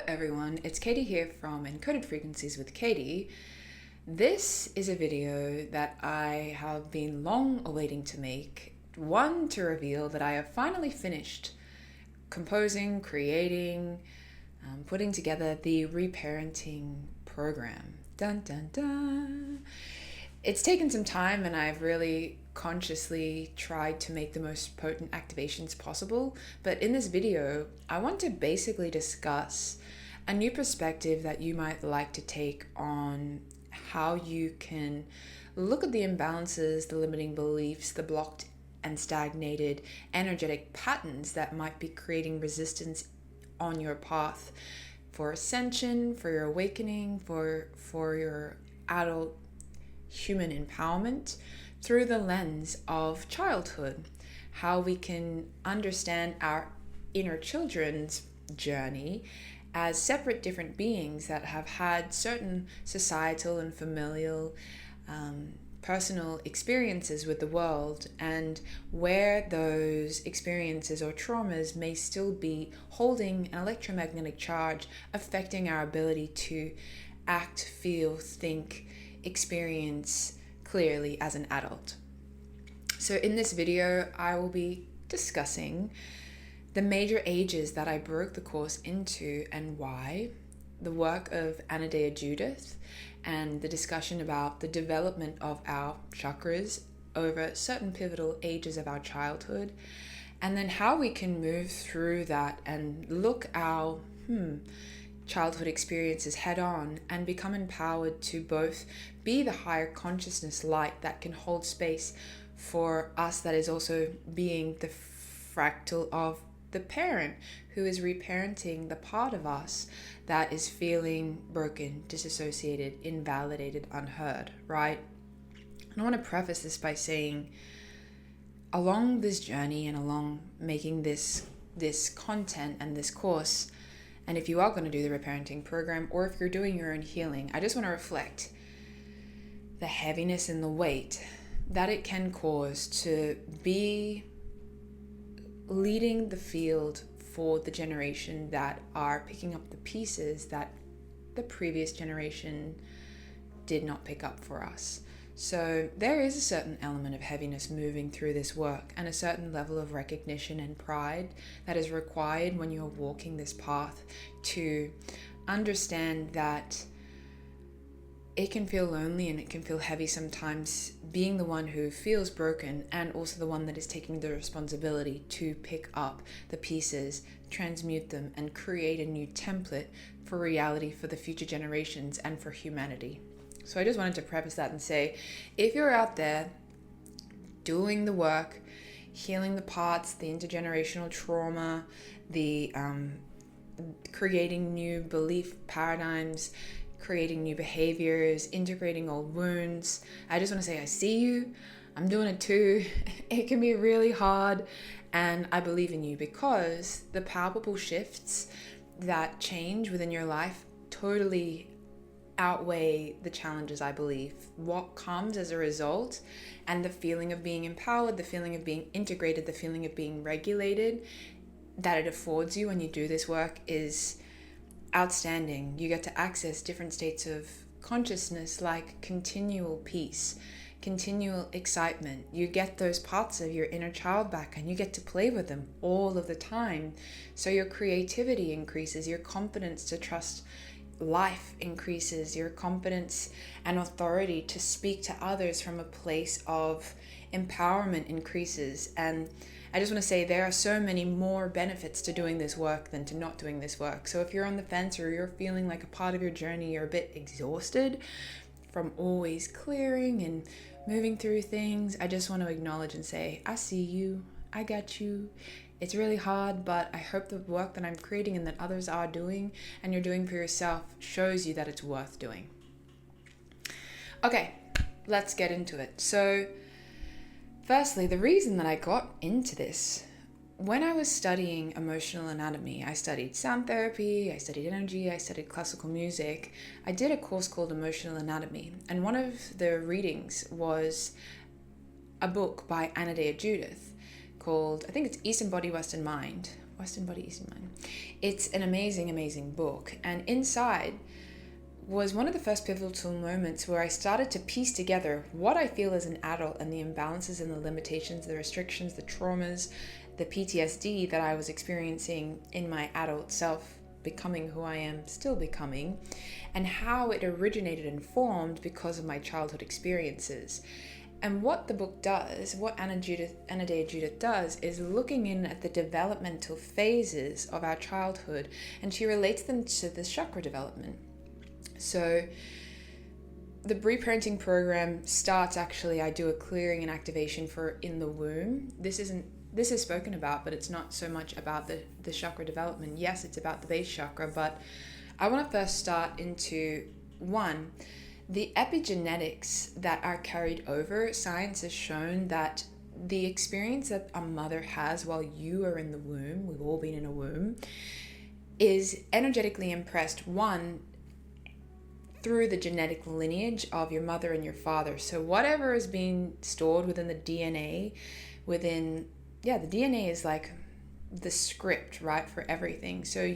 everyone, it's Katie here from Encoded Frequencies with Katie. This is a video that I have been long awaiting to make. One, to reveal that I have finally finished composing, creating, putting together the Reparenting program. Dun dun dun. It's taken some time and I've really consciously tried to make the most potent activations possible, but in this video I want to basically discuss a new perspective that you might like to take on how you can look at the imbalances, the limiting beliefs, the blocked and stagnated energetic patterns that might be creating resistance on your path for ascension, for your awakening, for your adult human empowerment through the lens of childhood. How we can understand our inner children's journey as separate different beings that have had certain societal and familial personal experiences with the world, and where those experiences or traumas may still be holding an electromagnetic charge, affecting our ability to act, feel, think, experience clearly as an adult. So in this video, I will be discussing the major ages that I broke the course into and why, the work of Anodea Judith, and the discussion about the development of our chakras over certain pivotal ages of our childhood, and then how we can move through that and look our childhood experiences head on and become empowered to both be the higher consciousness light that can hold space for us, that is also being the fractal of the parent who is reparenting the part of us that is feeling broken, disassociated, invalidated, unheard, right? And I want to preface this by saying, along this journey and along making this content and this course, and if you are going to do the Reparenting program, or if you're doing your own healing, I just want to reflect the heaviness and the weight that it can cause to be leading the field for the generation that are picking up the pieces that the previous generation did not pick up for us. So there is a certain element of heaviness moving through this work, and a certain level of recognition and pride that is required when you're walking this path to understand that it can feel lonely and it can feel heavy sometimes, being the one who feels broken and also the one that is taking the responsibility to pick up the pieces, transmute them, and create a new template for reality for the future generations and for humanity. So I just wanted to preface that and say, if you're out there doing the work, healing the parts, the intergenerational trauma, the creating new belief paradigms, creating new behaviors, integrating old wounds, I just want to say I see you. I'm doing it too. It can be really hard, and I believe in you, because the palpable shifts that change within your life totally outweigh the challenges, I believe. What comes as a result, and the feeling of being empowered, the feeling of being integrated, the feeling of being regulated that it affords you when you do this work is outstanding. You get to access different states of consciousness, like continual peace, continual excitement. You get those parts of your inner child back, and you get to play with them all of the time. So your creativity increases, your confidence to trust life increases, your confidence and authority to speak to others from a place of empowerment increases. And I just want to say there are so many more benefits to doing this work than to not doing this work. So if you're on the fence, or you're feeling like a part of your journey, you're a bit exhausted from always clearing and moving through things, I just want to acknowledge and say, I see you, I got you. It's really hard, but I hope the work that I'm creating and that others are doing and you're doing for yourself shows you that it's worth doing. Okay, let's get into it. So firstly, the reason that I got into this, when I was studying emotional anatomy, I studied sound therapy, I studied energy, I studied classical music. I did a course called Emotional Anatomy, and one of the readings was a book by Anodea Judith called, I think it's Eastern Body, Western Mind, Western Body, Eastern Mind. It's an amazing, amazing book. And inside was one of the first pivotal moments where I started to piece together what I feel as an adult and the imbalances and the limitations, the restrictions, the traumas, the PTSD that I was experiencing in my adult self, becoming who I am still becoming, and how it originated and formed because of my childhood experiences. And what the book does, what Anna Dea Judith does, is looking in at the developmental phases of our childhood, and she relates them to the chakra development. So the reparenting program starts, actually, I do a clearing and activation for in the womb. This is spoken about, but it's not so much about the chakra development. Yes, it's about the base chakra, but I want to first start into one, the epigenetics that are carried over. Science has shown that the experience that a mother has while you are in the womb, we've all been in a womb, is energetically impressed, one, through the genetic lineage of your mother and your father. So whatever is being stored within the DNA, the DNA is like the script, right, for everything. So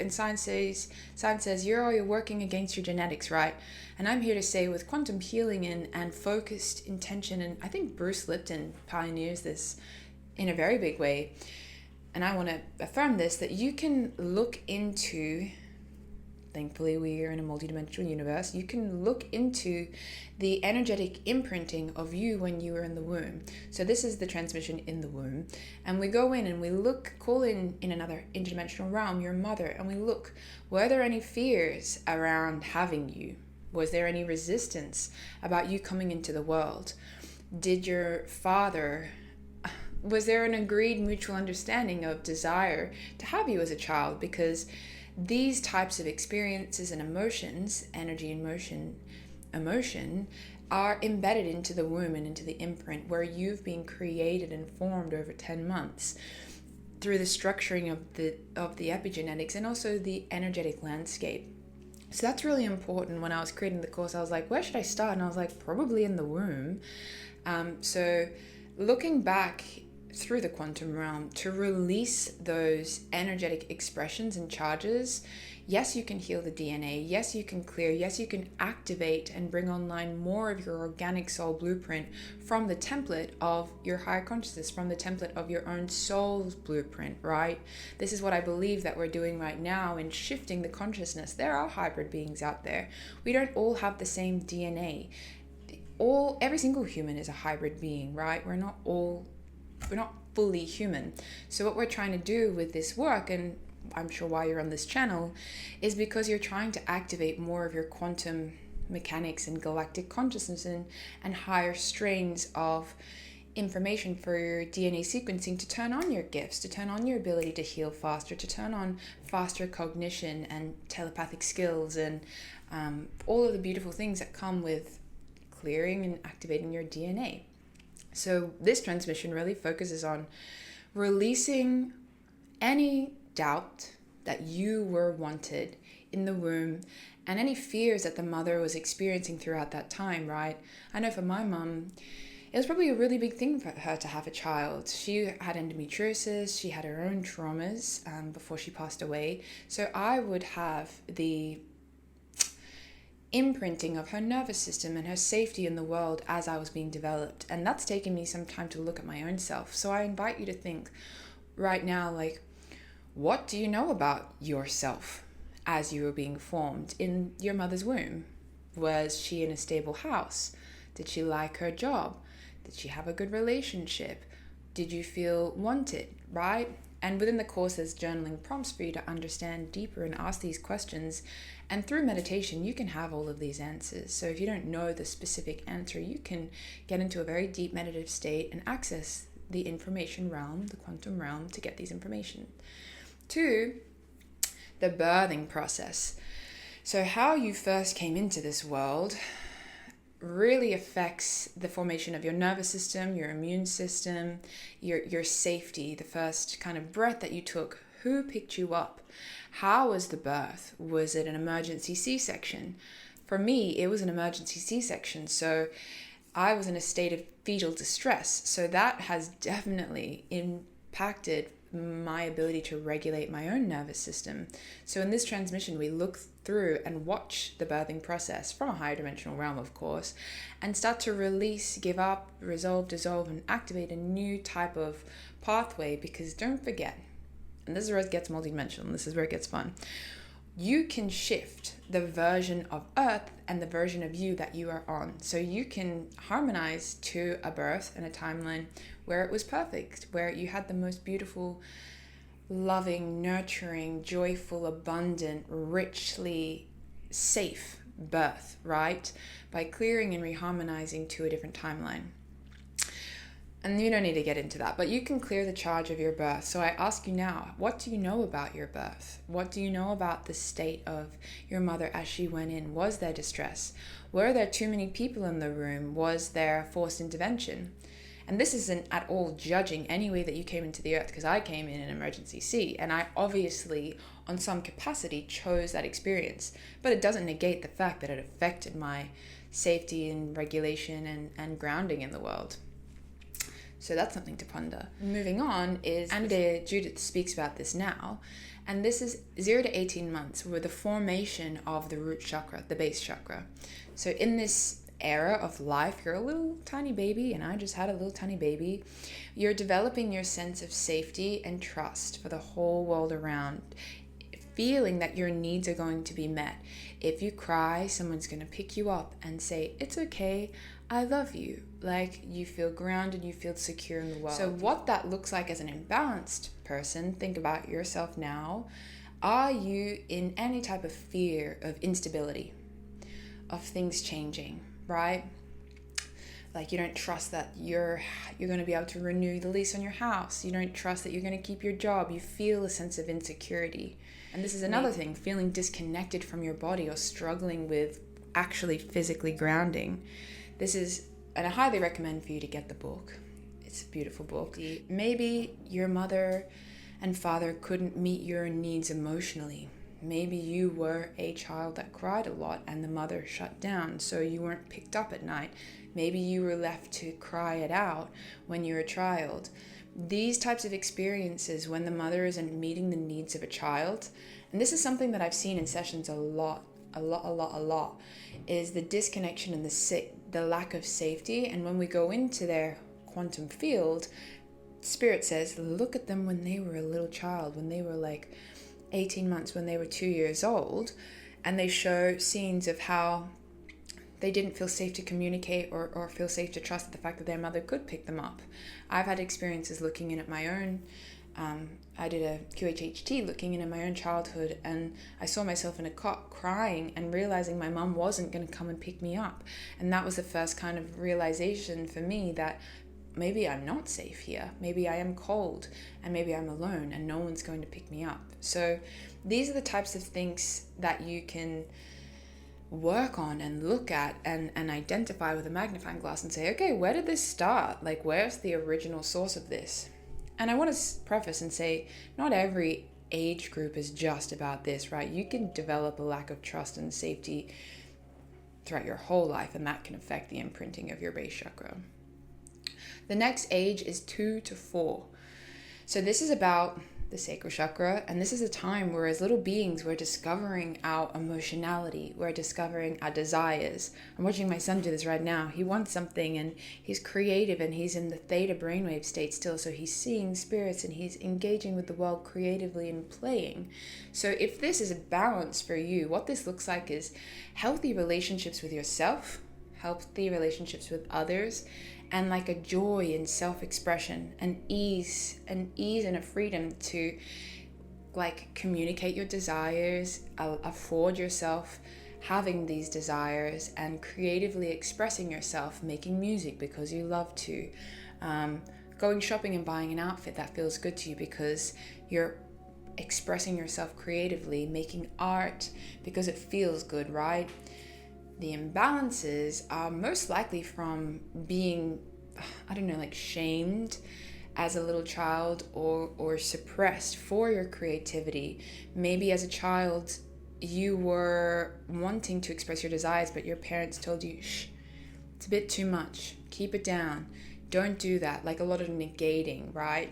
science says you're working against your genetics, right? And I'm here to say, with quantum healing and focused intention, and I think Bruce Lipton pioneers this in a very big way, and I want to affirm this, that you can look into, thankfully we are in a multidimensional universe, you can look into the energetic imprinting of you when you were in the womb. So this is the transmission in the womb, and we go in and we call in another interdimensional realm, your mother, and we look, were there any fears around having you? Was there any resistance about you coming into the world? Did your father, was there an agreed mutual understanding of desire to have you as a child? Because these types of experiences and emotions, energy and emotion, are embedded into the womb and into the imprint, where you've been created and formed over 10 months through the structuring of the epigenetics and also the energetic landscape. So that's really important. When I was creating the course, I was like, where should I start? And I was like, probably in the womb. So looking back through the quantum realm to release those energetic expressions and charges, yes, you can heal the DNA. Yes, you can clear. Yes, you can activate and bring online more of your organic soul blueprint from the template of your higher consciousness, from the template of your own soul's blueprint, right? This is what I believe that we're doing right now in shifting the consciousness. There are hybrid beings out there. We don't all have the same DNA. Every single human is a hybrid being, right? We're not fully human. So what we're trying to do with this work, and I'm sure why you're on this channel, is because you're trying to activate more of your quantum mechanics and galactic consciousness and higher strains of information for your DNA sequencing to turn on your gifts, to turn on your ability to heal faster, to turn on faster cognition and telepathic skills, and all of the beautiful things that come with clearing and activating your DNA. So this transmission really focuses on releasing any doubt that you were wanted in the womb and any fears that the mother was experiencing throughout that time, right? I know for my mom, it was probably a really big thing for her to have a child. She had endometriosis, she had her own traumas before she passed away. So I would have the imprinting of her nervous system and her safety in the world as I was being developed. And that's taken me some time to look at my own self. So I invite you to think right now, like, what do you know about yourself as you were being formed in your mother's womb? Was she in a stable house? Did she like her job? Did she have a good relationship? Did you feel wanted, right? And within the course, there's journaling prompts for you to understand deeper and ask these questions. And through meditation, you can have all of these answers. So if you don't know the specific answer, you can get into a very deep meditative state and access the information realm, the quantum realm, to get these information. 2, the birthing process. So how you first came into this world really affects the formation of your nervous system, your immune system, your safety, the first kind of breath that you took. Who picked you up? How was the birth? Was it an emergency C-section? For me, it was an emergency C-section. So I was in a state of fetal distress. So that has definitely impacted my ability to regulate my own nervous system. So in this transmission, we look through and watch the birthing process from a higher dimensional realm, of course, and start to release, give up, resolve, dissolve, and activate a new type of pathway. Because don't forget, and this is where it gets multidimensional, this is where it gets fun, you can shift the version of Earth and the version of you that you are on. So you can harmonize to a birth and a timeline where it was perfect, where you had the most beautiful, loving, nurturing, joyful, abundant, richly safe birth, right? By clearing and reharmonizing to a different timeline. And you don't need to get into that, but you can clear the charge of your birth. So I ask you now, what do you know about your birth? What do you know about the state of your mother as she went in? Was there distress? Were there too many people in the room? Was there forced intervention? And this isn't at all judging any way that you came into the earth, because I came in an emergency C, and I obviously, on some capacity, chose that experience. But it doesn't negate the fact that it affected my safety and regulation and grounding in the world. So that's something to ponder. Moving on is, and Judith speaks about this now, and this is 0 to 18 months with the formation of the root chakra, the base chakra. So in this era of life, you're a little tiny baby, and I just had a little tiny baby. You're developing your sense of safety and trust for the whole world around, feeling that your needs are going to be met. If you cry, someone's going to pick you up and say, it's okay, I love you. Like, you feel grounded, you feel secure in the world. So what that looks like as an imbalanced person, think about yourself now. Are you in any type of fear of instability, of things changing, right? Like, you don't trust that you're going to be able to renew the lease on your house. You don't trust that you're going to keep your job. You feel a sense of insecurity. And this is another thing, feeling disconnected from your body or struggling with actually physically grounding. This is, and I highly recommend for you to get the book. It's a beautiful book. Maybe your mother and father couldn't meet your needs emotionally. Maybe you were a child that cried a lot and the mother shut down, so you weren't picked up at night. Maybe you were left to cry it out when you were a child. These types of experiences when the mother isn't meeting the needs of a child, and this is something that I've seen in sessions a lot, is the disconnection and the lack of safety. And when we go into their quantum field, Spirit says, look at them when they were a little child, when they were like 18 months, when they were 2 years old, and they show scenes of how they didn't feel safe to communicate or feel safe to trust the fact that their mother could pick them up. I've had experiences looking in at my own, I did a QHHT looking in at my own childhood, and I saw myself in a cot crying and realizing my mum wasn't going to come and pick me up. And that was the first kind of realization for me that maybe I'm not safe here. Maybe I am cold, and maybe I'm alone and no one's going to pick me up. So these are the types of things that you can work on and look at and identify with a magnifying glass and say, okay, where did this start? Like, where's the original source of this? And I want to preface and say, not every age group is just about this, right? You can develop a lack of trust and safety throughout your whole life, and that can affect the imprinting of your base chakra. The next age is 2 to 4. So this is about the sacral chakra, and this is a time where as little beings we're discovering our emotionality, we're discovering our desires. I'm watching my son do this right now. He wants something and he's creative and he's in the theta brainwave state still, so he's seeing spirits and he's engaging with the world creatively and playing. So if this is a balance for you, what this looks like is healthy relationships with yourself, healthy relationships with others, and like a joy in self-expression, and ease and a freedom to like communicate your desires, afford yourself having these desires, and creatively expressing yourself, making music because you love to, going shopping and buying an outfit that feels good to you because you're expressing yourself creatively, making art because it feels good, right? The imbalances are most likely from being, I don't know, like shamed as a little child or suppressed for your creativity. Maybe as a child, you were wanting to express your desires, but your parents told you, shh, it's a bit too much, keep it down, don't do that, like a lot of negating, right?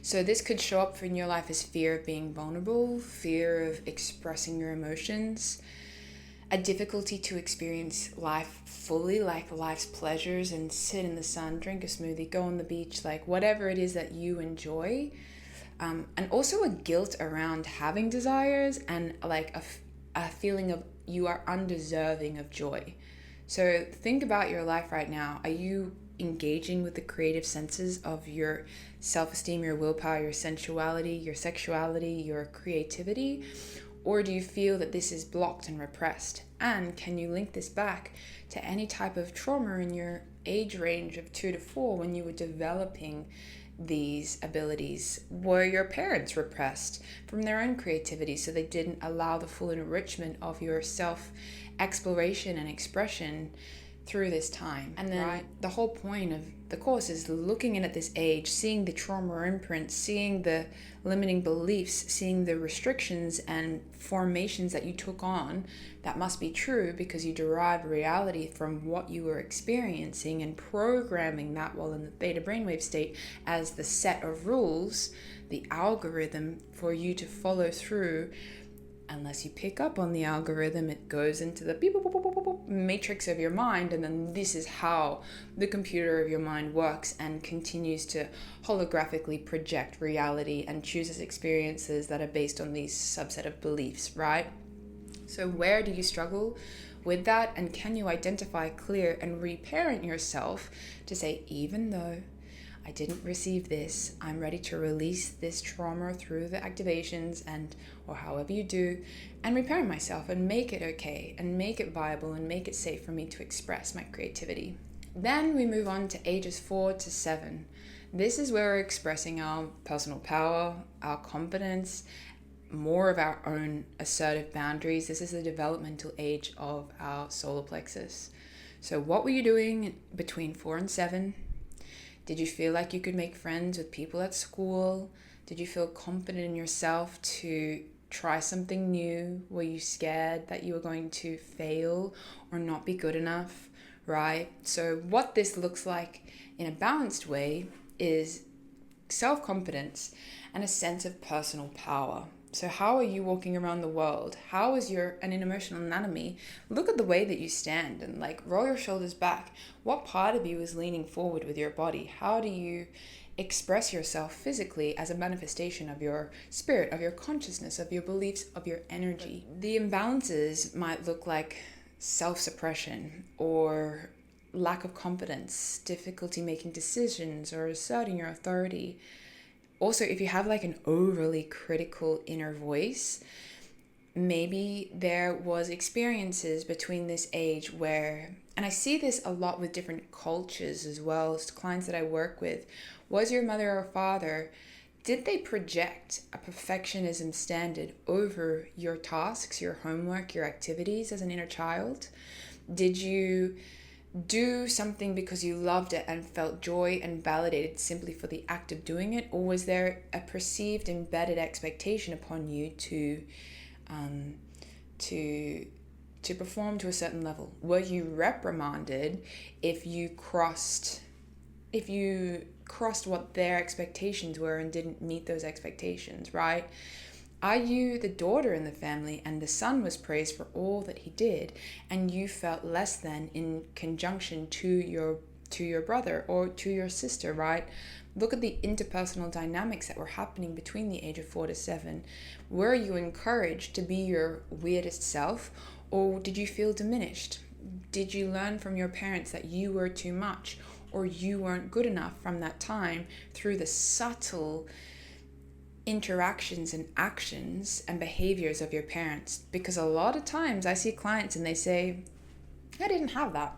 So this could show up in your life as fear of being vulnerable, fear of expressing your emotions, a difficulty to experience life fully, like life's pleasures, and sit in the sun, drink a smoothie, go on the beach, like whatever it is that you enjoy. And also a guilt around having desires, and like a feeling of you are undeserving of joy. So think about your life right now. Are you engaging with the creative senses of your self-esteem, your willpower, your sensuality, your sexuality, your creativity? Or do you feel that this is blocked and repressed? And can you link this back to any type of trauma in your age range of 2 to 4 when you were developing these abilities? Were your parents repressed from their own creativity, so they didn't allow the full enrichment of your self-exploration and expression through this time? And then the whole point of the course is looking in at this age, seeing the trauma imprints, seeing the limiting beliefs, seeing the restrictions and formations that you took on that must be true because you derive reality from what you were experiencing, and programming that while in the theta brainwave state as the set of rules, the algorithm for you to follow through. Unless you pick up on the algorithm, it goes into the beep, boop, boop, boop, boop, matrix of your mind, and then this is how the computer of your mind works and continues to holographically project reality and chooses experiences that are based on these subset of beliefs, right? So where do you struggle with that, and can you identify, clear, and reparent yourself to say, even though I didn't receive this, I'm ready to release this trauma through the activations or however you do, and reparent myself and make it okay and make it viable and make it safe for me to express my creativity. Then we move on to ages 4 to 7. This is where we're expressing our personal power, our confidence, more of our own assertive boundaries. This is the developmental age of our solar plexus. So what were you doing between 4 and 7? Did you feel like you could make friends with people at school? Did you feel confident in yourself to try something new? Were you scared that you were going to fail or not be good enough, right? So what this looks like in a balanced way is self-confidence and a sense of personal power. So how are you walking around the world? How is an emotional anatomy? Look at the way that you stand and like roll your shoulders back. What part of you is leaning forward with your body? How do you express yourself physically as a manifestation of your spirit, of your consciousness, of your beliefs, of your energy? The imbalances might look like self-suppression or lack of confidence, difficulty making decisions, or asserting your authority. Also, if you have like an overly critical inner voice, maybe there was experiences between this age where, and I see this a lot with different cultures as well as clients that I work with, was your mother or father, did they project a perfectionism standard over your tasks, your homework, your activities as an inner child? Did you do something because you loved it and felt joy and validated simply for the act of doing it? Or was there a perceived embedded expectation upon you to perform to a certain level? Were you reprimanded if you crossed what their expectations were and didn't meet those expectations, right? Are you the daughter in the family and the son was praised for all that he did and you felt less than in conjunction to your brother or to your sister, right? Look at the interpersonal dynamics that were happening between the age of 4 to 7. Were you encouraged to be your weirdest self, or did you feel diminished? Did you learn from your parents that you were too much or you weren't good enough from that time through the subtle interactions and actions and behaviors of your parents? Because a lot of times I see clients and they say, I didn't have that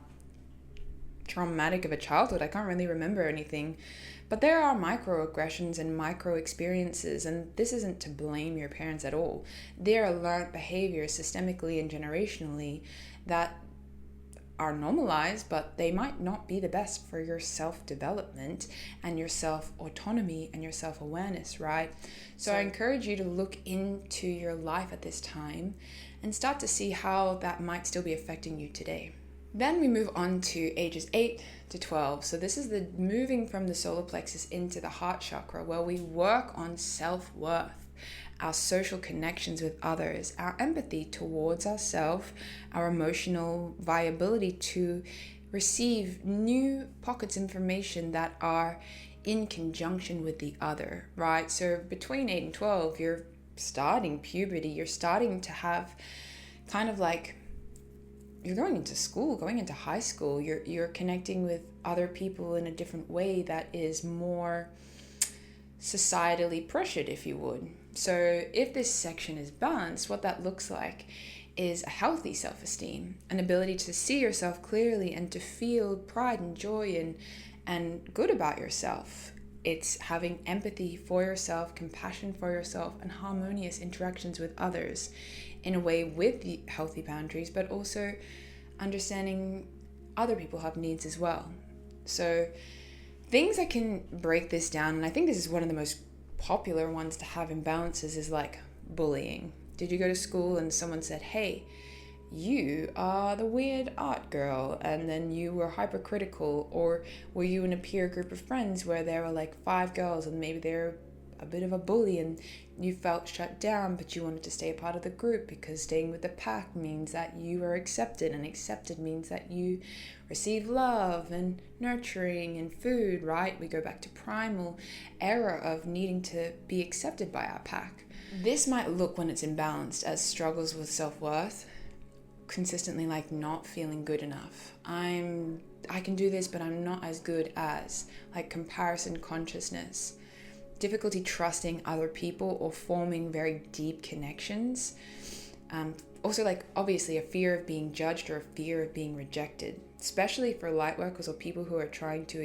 traumatic of a childhood, I can't really remember anything. But there are microaggressions and micro experiences, and this isn't to blame your parents at all. There are learned behaviors systemically and generationally that are normalized, but they might not be the best for your self-development and your self-autonomy and your self-awareness, right? So I encourage you to look into your life at this time and start to see how that might still be affecting you today. Then we move on to ages 8 to 12. So this is the moving from the solar plexus into the heart chakra, where we work on self-worth, our social connections with others, our empathy towards ourselves, our emotional viability to receive new pockets of information that are in conjunction with the other, right? So between 8 and 12, you're starting puberty, you're starting to have kind of like, you're going into school, going into high school, you're connecting with other people in a different way that is more societally pressured, if you would. So if this section is balanced, what that looks like is a healthy self-esteem, an ability to see yourself clearly and to feel pride and joy and good about yourself. It's having empathy for yourself, compassion for yourself, and harmonious interactions with others in a way with the healthy boundaries, but also understanding other people have needs as well. So things that can break this down, and I think this is one of the most popular ones to have imbalances, is like bullying. Did you go to school and someone said, hey, you are the weird art girl, and then you were hypercritical? Or were you in a peer group of friends where there were like 5 girls and maybe they're a bit of a bully and you felt shut down, but you wanted to stay a part of the group because staying with the pack means that you are accepted, and accepted means that you receive love and nurturing and food, right? We go back to primal era of needing to be accepted by our pack. This might look, when it's imbalanced, as struggles with self-worth, consistently like not feeling good enough. I can do this, but I'm not as good as, like comparison consciousness, difficulty trusting other people or forming very deep connections. Also, like obviously a fear of being judged or a fear of being rejected, especially for light workers or people who are trying to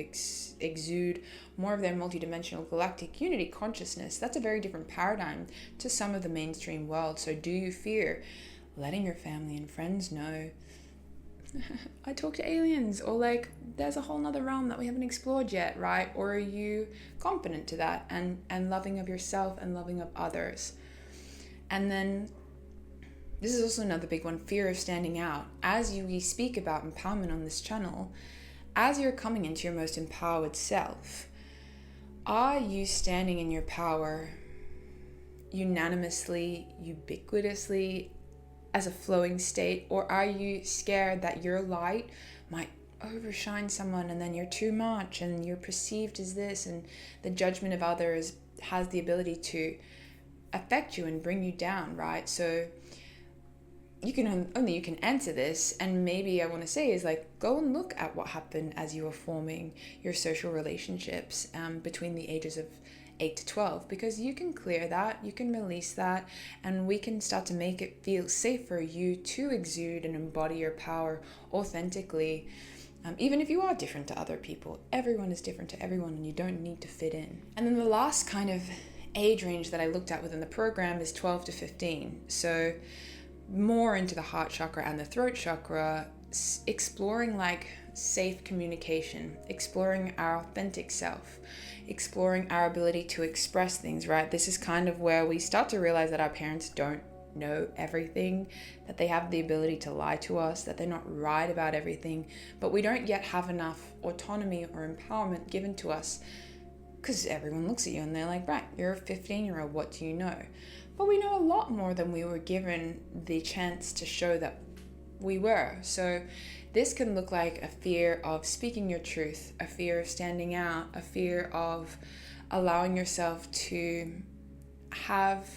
exude more of their multidimensional galactic unity consciousness. That's a very different paradigm to some of the mainstream world. So do you fear letting your family and friends know I talk to aliens, or like there's a whole nother realm that we haven't explored yet, right? Or are you confident to that and loving of yourself and loving of others? And then this is also another big one, fear of standing out. As we speak about empowerment on this channel, as you're coming into your most empowered self, are you standing in your power unanimously, ubiquitously, as a flowing state? Or are you scared that your light might overshine someone and then you're too much and you're perceived as this, and the judgment of others has the ability to affect you and bring you down, right? So you can answer this, and maybe I want to say is like, go and look at what happened as you were forming your social relationships between the ages of 8 to 12, because you can clear that, you can release that, and we can start to make it feel safe for you to exude and embody your power authentically, even if you are different to other people. Everyone is different to everyone, and you don't need to fit in. And then the last kind of age range that I looked at within the program is 12 to 15. So more into the heart chakra and the throat chakra, exploring like safe communication, exploring our authentic self, exploring our ability to express things, right? This is kind of where we start to realize that our parents don't know everything, that they have the ability to lie to us, that they're not right about everything, but we don't yet have enough autonomy or empowerment given to us, because everyone looks at you and they're like, right, you're a 15-year-old, what do you know? But we know a lot more than we were given the chance to show that we were. So this can look like a fear of speaking your truth, a fear of standing out, a fear of allowing yourself to have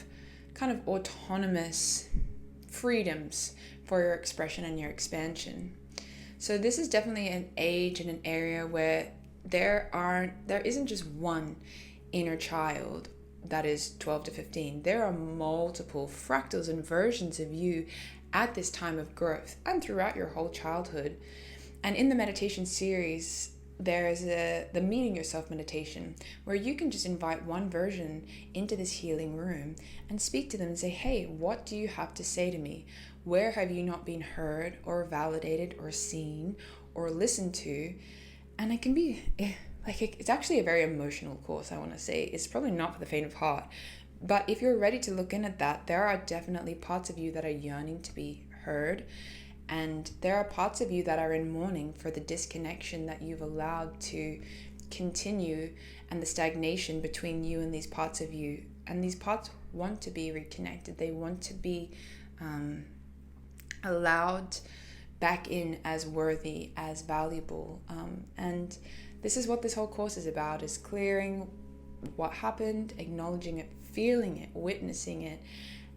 kind of autonomous freedoms for your expression and your expansion. So this is definitely an age and an area where there isn't just one inner child that is 12 to 15. There are multiple fractals and versions of you at this time of growth and throughout your whole childhood. And in the meditation series, there's the Meeting Yourself meditation, where you can just invite one version into this healing room and speak to them and say, hey, what do you have to say to me? Where have you not been heard or validated or seen or listened to? And it can be like, it's actually a very emotional course, I want to say. It's probably not for the faint of heart. But if you're ready to look in at that, there are definitely parts of you that are yearning to be heard And there are parts of you that are in mourning for the disconnection that you've allowed to continue, and the stagnation between you and these parts of you. And these parts want to be reconnected. They want to be allowed back in as worthy, as valuable. And this is what this whole course is about, is clearing what happened, acknowledging it, feeling it, witnessing it,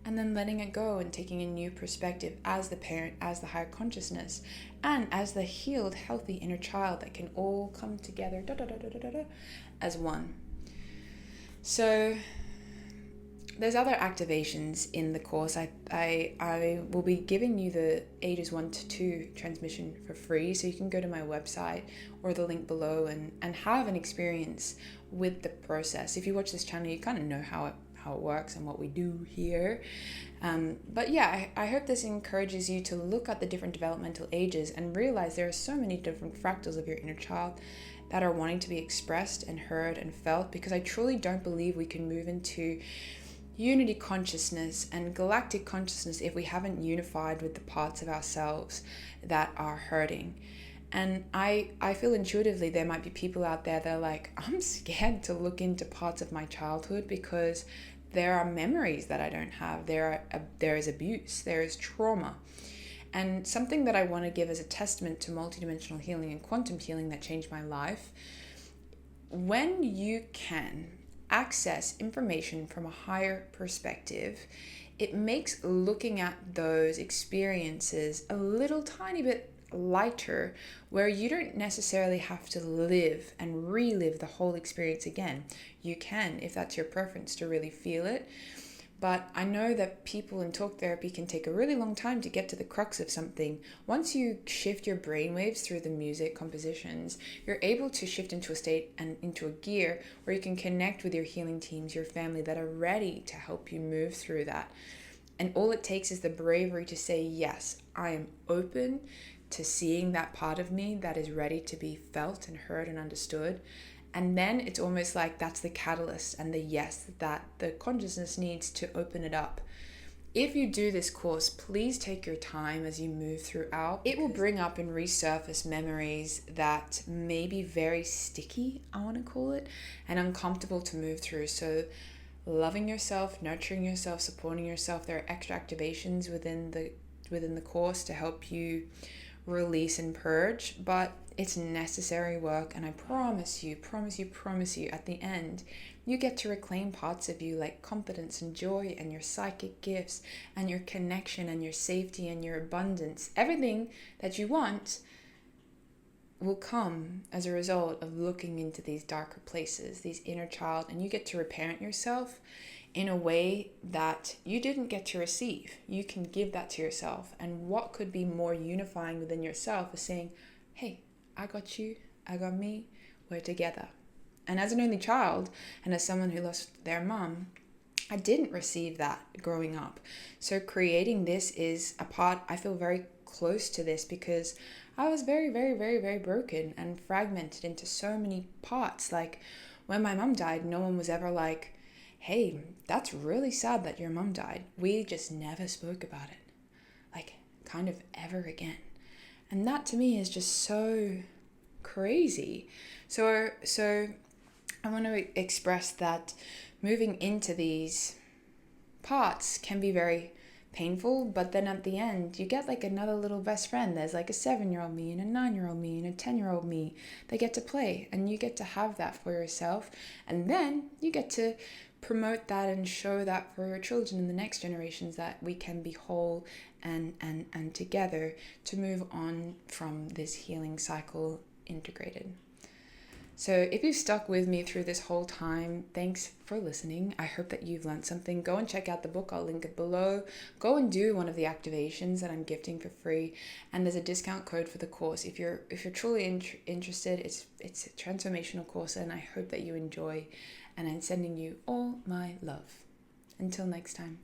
and then letting it go and taking a new perspective as the parent, as the higher consciousness, and as the healed, healthy inner child that can all come together as one. So there's other activations in the course. I will be giving you the ages 1 to 2 transmission for free, so you can go to my website or the link below and have an experience with the process. If you watch this channel, you kind of know how it works and what we do here. But yeah, I hope this encourages you to look at the different developmental ages and realize there are so many different fractals of your inner child that are wanting to be expressed and heard and felt, because I truly don't believe we can move into unity consciousness and galactic consciousness if we haven't unified with the parts of ourselves that are hurting. And I feel intuitively there might be people out there that are like, I'm scared to look into parts of my childhood because there are memories that I don't have. There is abuse, there is trauma. And something that I want to give as a testament to multidimensional healing and quantum healing that changed my life, when you can access information from a higher perspective, it makes looking at those experiences a little tiny bit lighter, where you don't necessarily have to live and relive the whole experience again. You can, if that's your preference, to really feel it. But I know that people in talk therapy can take a really long time to get to the crux of something. Once you shift your brainwaves through the music compositions, you're able to shift into a state and into a gear where you can connect with your healing teams, your family that are ready to help you move through that. And all it takes is the bravery to say, yes, I am open to seeing that part of me that is ready to be felt and heard and understood. And then it's almost like that's the catalyst and the yes that the consciousness needs to open it up. If you do this course, please take your time as you move throughout. It will bring up and resurface memories that may be very sticky, I want to call it, and uncomfortable to move through. So loving yourself, nurturing yourself, supporting yourself. There are extra activations within the course to help you release and purge, but it's necessary work. And I promise you, at the end, you get to reclaim parts of you like confidence and joy and your psychic gifts and your connection and your safety and your abundance. Everything that you want will come as a result of looking into these darker places, these inner child, and you get to reparent yourself in a way that you didn't get to receive. You can give that to yourself. And what could be more unifying within yourself is saying, hey, I got you, I got me, we're together. And as an only child, and as someone who lost their mom, I didn't receive that growing up. So creating this is a part, I feel very close to this, because I was very, very, very, very broken and fragmented into so many parts. Like when my mom died, no one was ever like, hey, that's really sad that your mom died. We just never spoke about it, like kind of ever again. And that to me is just so crazy. So I want to express that moving into these parts can be very painful, but then at the end you get like another little best friend. There's like a 7-year-old me and a 9-year-old me and a 10-year-old me. They get to play, and you get to have that for yourself, and then you get to promote that and show that for your children and the next generations, that we can be whole and together to move on from this healing cycle integrated. So if you've stuck with me through this whole time, thanks for listening. I hope that you've learned something. Go and check out the book. I'll link it below. Go and do one of the activations that I'm gifting for free. And there's a discount code for the course. If you're truly interested, it's a transformational course, and I hope that you enjoy. And I'm sending you all my love. Until next time.